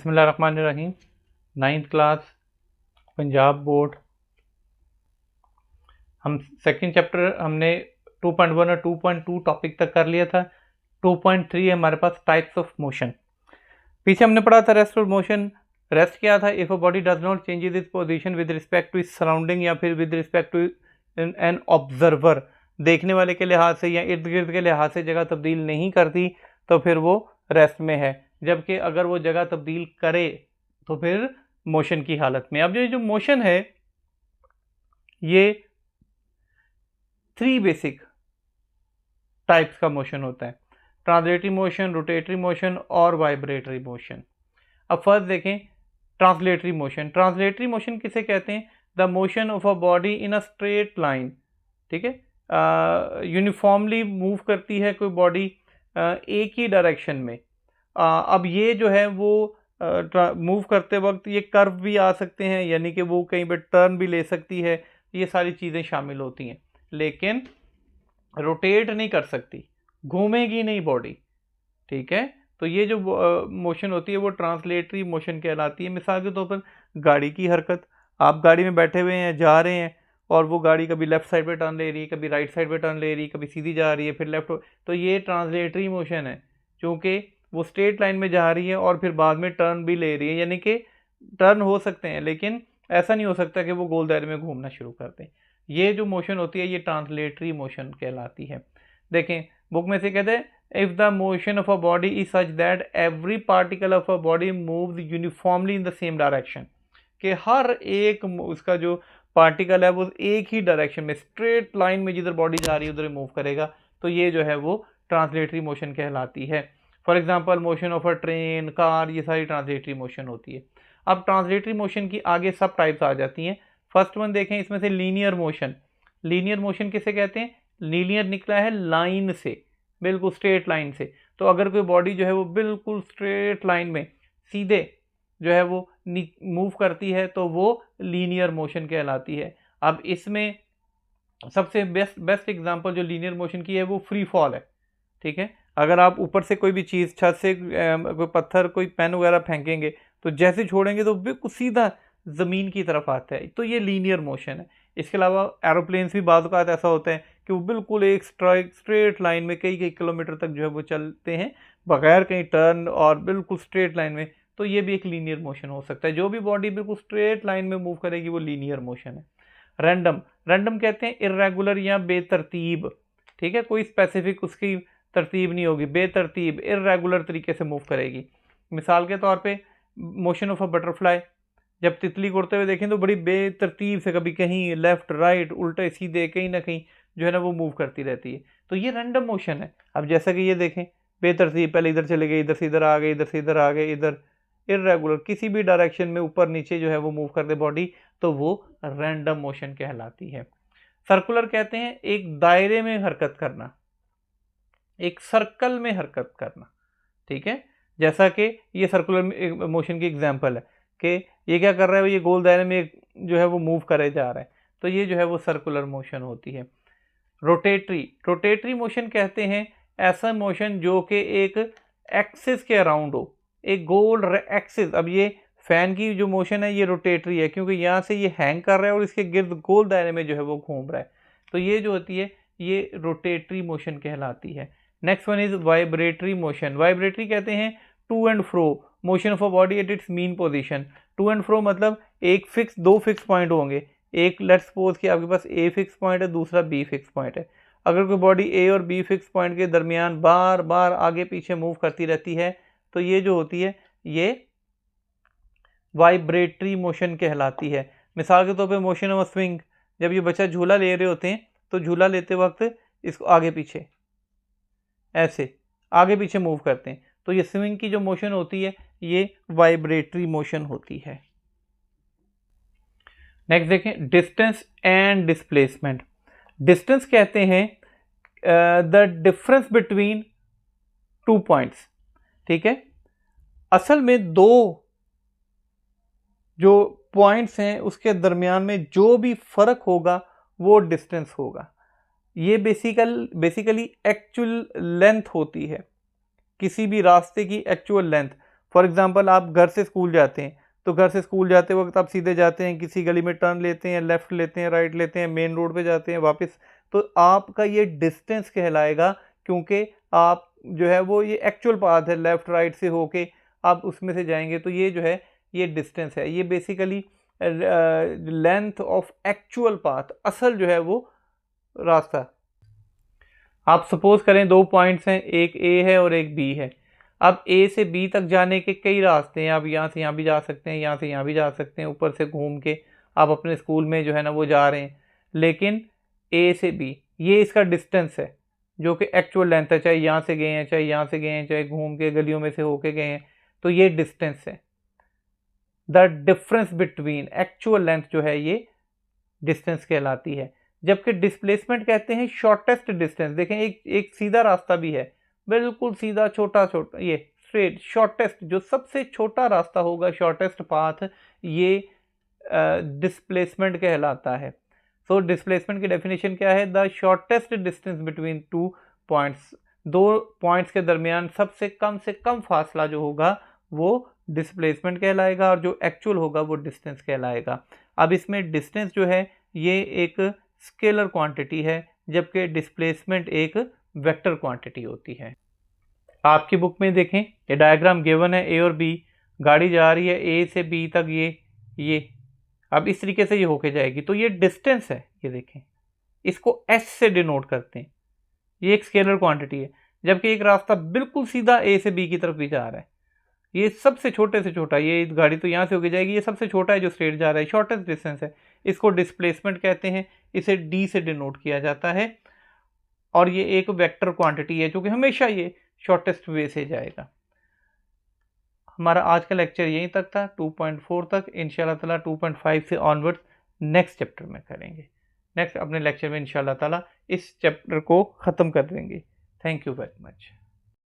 बिस्मिल्लाहिर्रहमानिर्रहीम। 9th class Punjab board. हम second chapter हमने 2.1 और 2.2 टॉपिक तक कर लिया था। 2.3 है हमारे पास टाइप्स ऑफ मोशन। पीछे हमने पढ़ा था रेस्ट ऑफ मोशन। रेस्ट क्या था? If a body does not changes its position with respect to its surrounding या फिर with respect to an observer, देखने वाले के लिहाज से या इर्द गिर्द के लिहाज से जगह तब्दील नहीं करती तो फिर वो रेस्ट में है। जबकि अगर वो जगह तब्दील करे तो फिर मोशन की हालत में। अब ये जो मोशन है ये 3 बेसिक टाइप्स का मोशन होता है: ट्रांसलेटरी मोशन, रोटेटरी मोशन और वाइब्रेटरी मोशन। अब फर्स्ट देखें ट्रांसलेटरी मोशन। ट्रांसलेटरी मोशन किसे कहते हैं? The motion of a body in a straight line. ठीक है, यूनिफॉर्मली मूव करती है कोई बॉडी एक ही डायरेक्शन में। अब ये जो है वो मूव करते वक्त ये कर्व भी आ सकते हैं, यानी कि वो कहीं पर टर्न भी ले सकती है, ये सारी चीज़ें शामिल होती हैं, लेकिन रोटेट नहीं कर सकती, घूमेगी नहीं बॉडी। ठीक है, तो ये जो मोशन होती है वो ट्रांसलेटरी मोशन कहलाती है। मिसाल के तौर पर गाड़ी की हरकत, आप गाड़ी में बैठे हुए हैं, जा रहे हैं और वो गाड़ी कभी लेफ्ट साइड पे टर्न ले रही है, कभी राइट साइड पे टर्न ले रही है, कभी सीधी जा रही है फिर लेफ्ट, तो ये ट्रांसलेटरी मोशन है, क्योंकि वो स्ट्रेट लाइन में जा रही है और फिर बाद में टर्न भी ले रही है। यानी कि टर्न हो सकते हैं लेकिन ऐसा नहीं हो सकता कि वो गोल दायरे में घूमना शुरू कर दें। ये जो मोशन होती है ये ट्रांसलेटरी मोशन कहलाती है। देखें बुक में से कहते हैं if the motion of a body is such that every particle of a body moves uniformly in the same direction, कि हर एक उसका जो पार्टिकल है वो एक ही डायरेक्शन में स्ट्रेट लाइन में जिधर बॉडी जा रही है उधर मूव करेगा, तो ये जो है वो ट्रांसलेटरी मोशन कहलाती है। For example motion of a train, car, ये सारी ट्रांसलेटरी मोशन होती है। अब ट्रांसलेटरी मोशन की आगे सब टाइप्स आ जाती हैं। फर्स्ट वन देखें, इसमें से लीनियर मोशन। लीनियर मोशन किसे कहते हैं? लीनियर निकला है लाइन से, बिल्कुल स्ट्रेट लाइन से। तो अगर कोई बॉडी जो है वो बिल्कुल स्ट्रेट लाइन में सीधे जो है वो मूव करती है तो वो लीनियर मोशन कहलाती है। अब इसमें सबसे बेस्ट एग्जांपल जो लीनियर मोशन की है वो फ्री फॉल है। ठीक है, अगर आप ऊपर से कोई भी चीज़, छत से कोई पत्थर, कोई पेन वगैरह फेंकेंगे तो जैसे छोड़ेंगे तो बिल्कुल सीधा ज़मीन की तरफ आता है, तो ये लीनियर मोशन है। इसके अलावा एरोप्लेन्स भी बाज़ औक़ात ऐसा होता है कि वो बिल्कुल एक स्ट्रेट लाइन में कई कई किलोमीटर तक जो है वो चलते हैं बगैर कहीं टर्न और बिल्कुल स्ट्रेट लाइन में, तो ये भी एक लीनियर मोशन हो सकता है। जो भी बॉडी बिल्कुल स्ट्रेट लाइन में मूव करेगी वो लीनियर मोशन है। रैंडम, रैंडम कहते हैं इर्रेगुलर या बेतरतीब। ठीक है, कोई स्पेसिफिक उसकी तरतीब नहीं होगी, बेतरतीब इर्रेगुलर तरीके से मूव करेगी। मिसाल के तौर पे मोशन ऑफ अ बटरफ्लाई, जब तितली को उड़ते हुए देखें तो बड़ी बेतरतीब से कभी कहीं लेफ्ट राइट उल्टे सीधे कहीं ना कहीं जो है ना वो मूव करती रहती है, तो ये रैंडम मोशन है। अब जैसा कि ये देखें बेतरतीब, पहले इधर चले गए, इधर से इधर आ गए, इधर से इधर आ गए, इधर इर्रेगुलर किसी भी डायरेक्शन में ऊपर नीचे जो है वो मूव कर दे बॉडी, तो वो रैंडम मोशन कहलाती है। सर्कुलर कहते हैं एक दायरे में हरकत करना, एक सर्कल में हरकत करना। ठीक है, जैसा कि ये सर्कुलर मोशन की एग्जांपल है कि ये क्या कर रहा है, ये गोल दायरे में जो है वो मूव करे जा रहा है, तो ये जो है वो सर्कुलर मोशन होती है। रोटेटरी, रोटेटरी मोशन कहते हैं ऐसा मोशन जो कि एक एक्सिस के अराउंड हो, एक गोल एक्सिस। अब ये फैन की जो मोशन है ये रोटेटरी है, क्योंकि यहाँ से ये हैंग कर रहा है और इसके गिर्द गोल दायरे में जो है वो घूम रहा है, तो ये जो होती है ये रोटेटरी मोशन कहलाती है। Next one is vibratory motion. Vibratory कहते हैं to and fro motion of a body at its mean position. To and fro मतलब एक फिक्स, दो फिक्स पॉइंट होंगे, एक लेट्स सपोज कि आपके पास ए फिक्स पॉइंट है, दूसरा बी फिक्स पॉइंट है। अगर कोई बॉडी ए और बी फिक्स पॉइंट के दरमियान बार बार आगे पीछे मूव करती रहती है तो ये जो होती है ये वाइब्रेटरी मोशन कहलाती है। मिसाल के तौर पे मोशन ऑफ स्विंग, जब ये बच्चा झूला ले रहे होते हैं तो झूला लेते वक्त इसको आगे पीछे ऐसे आगे पीछे मूव करते हैं, तो ये स्विंग की जो मोशन होती है ये वाइब्रेटरी मोशन होती है। नेक्स्ट देखें डिस्टेंस एंड डिस्प्लेसमेंट। डिस्टेंस कहते हैं the difference between two points. ठीक है, असल में दो जो पॉइंट्स हैं उसके दरमियान में जो भी फर्क होगा वो डिस्टेंस होगा। ये बेसिकली एक्चुअल लेंथ होती है, किसी भी रास्ते की एक्चुअल लेंथ। फॉर एग्जांपल आप घर से स्कूल जाते हैं, तो घर से स्कूल जाते वक्त आप सीधे जाते हैं, किसी गली में टर्न लेते हैं, लेफ़्ट लेते हैं, राइट लेते हैं, मेन रोड पे जाते हैं वापस, तो आपका ये डिस्टेंस कहलाएगा, क्योंकि आप जो है वो ये एक्चुअल पाथ है, लेफ़्ट राइट से होके आप उसमें से जाएंगे, तो ये जो है ये डिस्टेंस है। ये basically length of actual path, असल जो है वो रास्ता। आप सपोज करें दो पॉइंट्स हैं, एक ए है और एक बी है। अब ए से बी तक जाने के कई रास्ते हैं, आप यहाँ से यहाँ भी जा सकते हैं, यहाँ से यहाँ भी जा सकते हैं, ऊपर से घूम के आप अपने स्कूल में जो है ना वो जा रहे हैं। लेकिन ए से बी ये इसका डिस्टेंस है जो कि एक्चुअल लेंथ है, चाहे यहाँ से गए हैं, चाहे यहाँ से गए हैं, चाहे घूम के गलियों में से होके गए हैं, तो ये डिस्टेंस है। The difference between actual length जो है ये डिस्टेंस कहलाती है। जबकि डिस्प्लेसमेंट कहते हैं शॉर्टेस्ट डिस्टेंस। देखें एक सीधा रास्ता भी है, बिल्कुल सीधा छोटा छोटा, ये स्ट्रेट शॉर्टेस्ट, जो सबसे छोटा रास्ता होगा, शॉर्टेस्ट पाथ, ये डिस्प्लेसमेंट कहलाता है। सो डिस्प्लेसमेंट की डेफिनेशन क्या है? The shortest distance between two points, दो पॉइंट्स के दरमियान सबसे कम फासला जो होगा वो डिस्प्लेसमेंट कहलाएगा, और जो एक्चुअल होगा वो डिस्टेंस कहलाएगा। अब इसमें डिस्टेंस जो है ये एक स्केलर क्वांटिटी है, जबकि डिस्प्लेसमेंट एक वेक्टर क्वांटिटी होती है। आपकी बुक में देखें ये डायग्राम गिवन है, ए और बी, गाड़ी जा रही है ए से बी तक, ये अब इस तरीके से ये होके जाएगी, तो ये डिस्टेंस है। ये देखें, इसको एस से डिनोट करते हैं, ये एक स्केलर क्वांटिटी है। जबकि एक रास्ता बिल्कुल सीधा ए से बी की तरफ भी जा रहा है, ये सबसे छोटे से छोटा, ये गाड़ी तो यहाँ से होके जाएगी, ये सबसे छोटा है जो स्ट्रेट जा रहा है, शॉर्टेस्ट डिस्टेंस है, इसको डिस्प्लेसमेंट कहते हैं, इसे डी से डिनोट किया जाता है। और ये एक वेक्टर क्वांटिटी है जो कि हमेशा ये शॉर्टेस्ट वे से जाएगा। हमारा आज का लेक्चर यहीं तक था, 2.4 तक। इंशाल्लाह ताला 2.5 से ऑनवर्ड्स नेक्स्ट चैप्टर में करेंगे। नेक्स्ट अपने लेक्चर में इंशाल्लाह ताला इस चैप्टर को ख़त्म कर देंगे। Thank you very much.